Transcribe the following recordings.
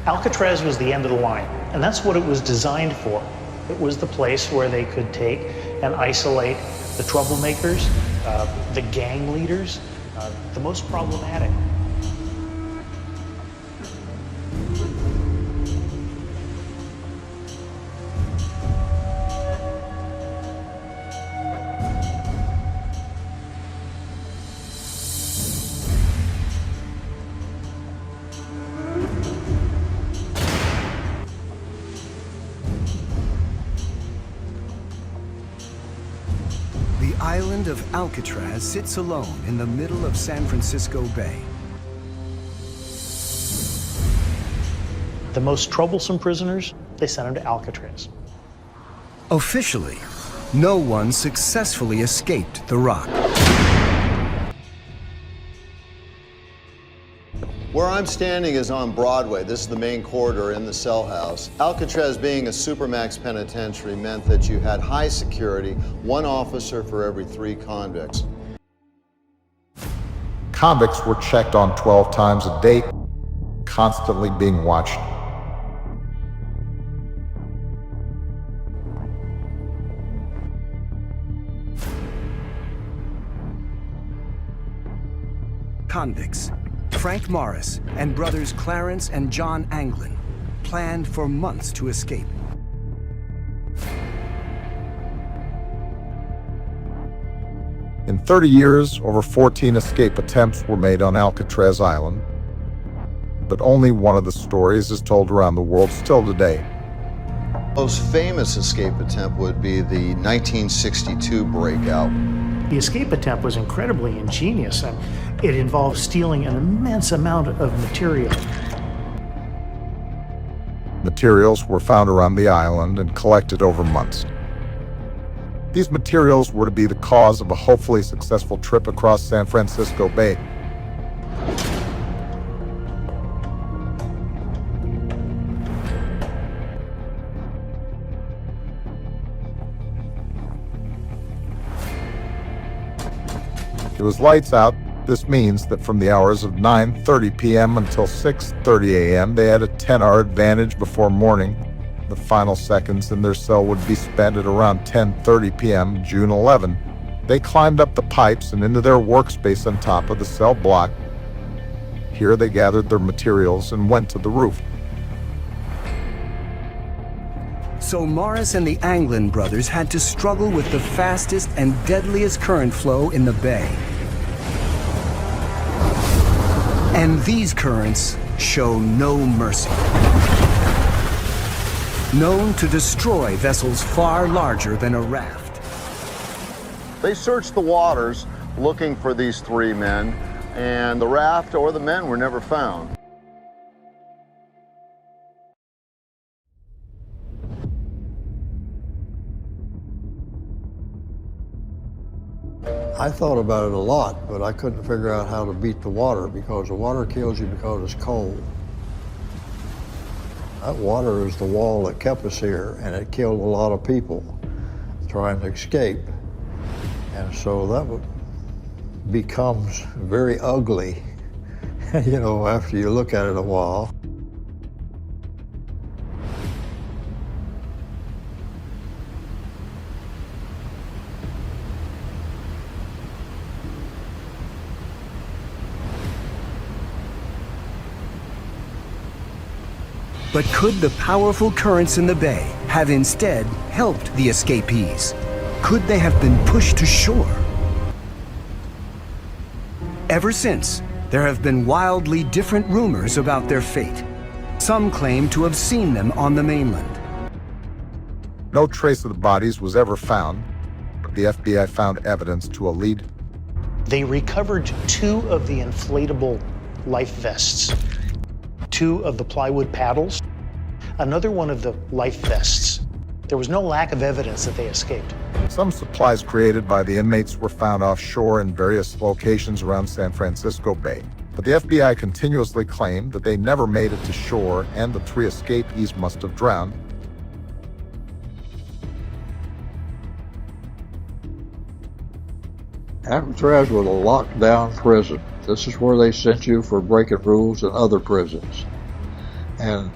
Alcatraz was the end of the line, and that's what it was designed for. It was the place where they could take and isolate the troublemakers, the gang leaders, the most problematic. The island of Alcatraz sits alone in the middle of San Francisco Bay. The most troublesome prisoners, they sent them to Alcatraz. Officially, no one successfully escaped the rock. Where I'm standing is on Broadway. This is the main corridor in the cell house. Alcatraz being a supermax penitentiary meant that you had high security, one officer for every 3 convicts. Convicts were checked on 12 times a day, constantly being watched. Convicts, Frank Morris and brothers Clarence and John Anglin, planned for months to escape. In 30 years, over 14 escape attempts were made on Alcatraz Island, but only one of the stories is told around the world still today. Most famous escape attempt would be the 1962 breakout. The escape attempt was incredibly ingenious, and it involved stealing an immense amount of material. Materials were found around the island and collected over months. These materials were to be the cause of a hopefully successful trip across San Francisco Bay. It was lights out. This means that from the hours of 9:30 p.m. until 6:30 a.m., they had a 10-hour advantage before morning. The final seconds in their cell would be spent at around 10:30 p.m., June 11. They climbed up the pipes and into their workspace on top of the cell block. Here they gathered their materials and went to the roof. So Morris and the Anglin brothers had to struggle with the fastest and deadliest current flow in the bay. And these currents show no mercy. Known to destroy vessels far larger than a raft. They searched the waters looking for these 3 men, and the raft or the men were never found. I thought about it a lot, but I couldn't figure out how to beat the water because the water kills you because it's cold. That water is the wall that kept us here, and it killed a lot of people trying to escape. And so that becomes very ugly, you know, after you look at it a while. But could the powerful currents in the bay have instead helped the escapees? Could they have been pushed to shore? Ever since, there have been wildly different rumors about their fate. Some claim to have seen them on the mainland. No trace of the bodies was ever found, but the FBI found evidence to a lead. They recovered 2 of the inflatable life vests, 2 of the plywood paddles, another one of the life vests. There was no lack of evidence that they escaped. Some supplies created by the inmates were found offshore in various locations around San Francisco Bay, but the FBI continuously claimed that they never made it to shore and the 3 escapees must have drowned. Alcatraz was a locked-down prison. This is where they sent you for breaking rules in other prisons. And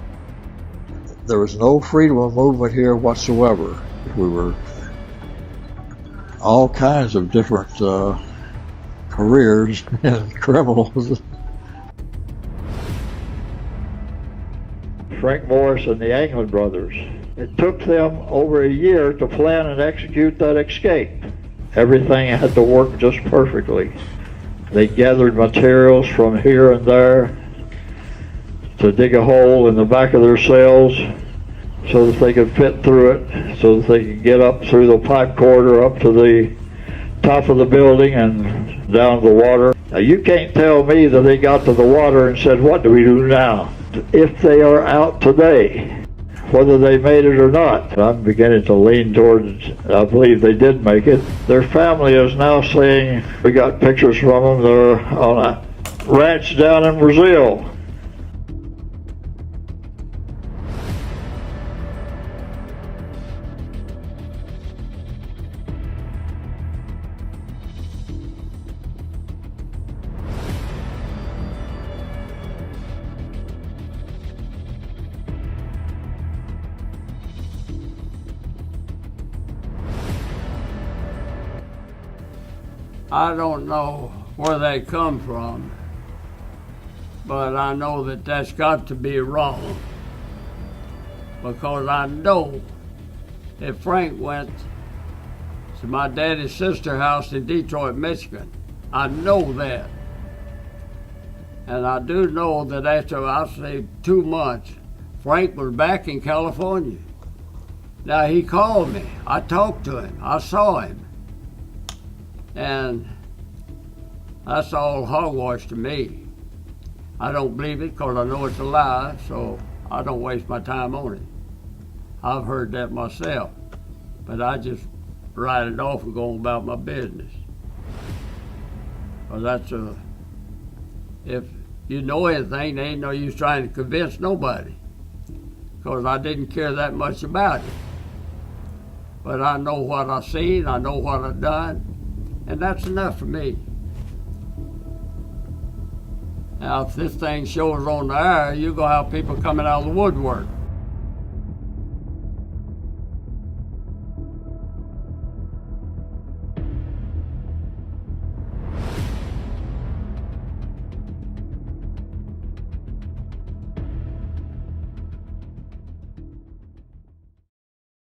there was no freedom of movement here whatsoever. We were all kinds of different careers and criminals. Frank Morris and the Anglin brothers. It took them over a year to plan and execute that escape. Everything had to work just perfectly. They gathered materials from here and there to dig a hole in the back of their cells so that they could fit through it, so that they could get up through the pipe corridor up to the top of the building and down to the water. Now you can't tell me that they got to the water and said, what do we do now? If they are out today, whether they made it or not. I'm beginning to lean towards, I believe they did make it. Their family is now saying, we got pictures from them, they're on a ranch down in Brazil. I don't know where they come from, but I know that that's got to be wrong, because I know that Frank went to my daddy's sister house in Detroit, Michigan. I know that. And I do know that after, I'll say, 2 months, Frank was back in California. Now, he called me. I talked to him. I saw him. And that's all hogwash to me. I don't believe it because I know it's a lie, so I don't waste my time on it. I've heard that myself, but I just write it off and go about my business. Well, that's if you know anything, there ain't no use trying to convince nobody, because I didn't care that much about it. But I know what I've seen, I know what I've done, and that's enough for me. Now, if this thing shows on the air, you're gonna have people coming out of the woodwork.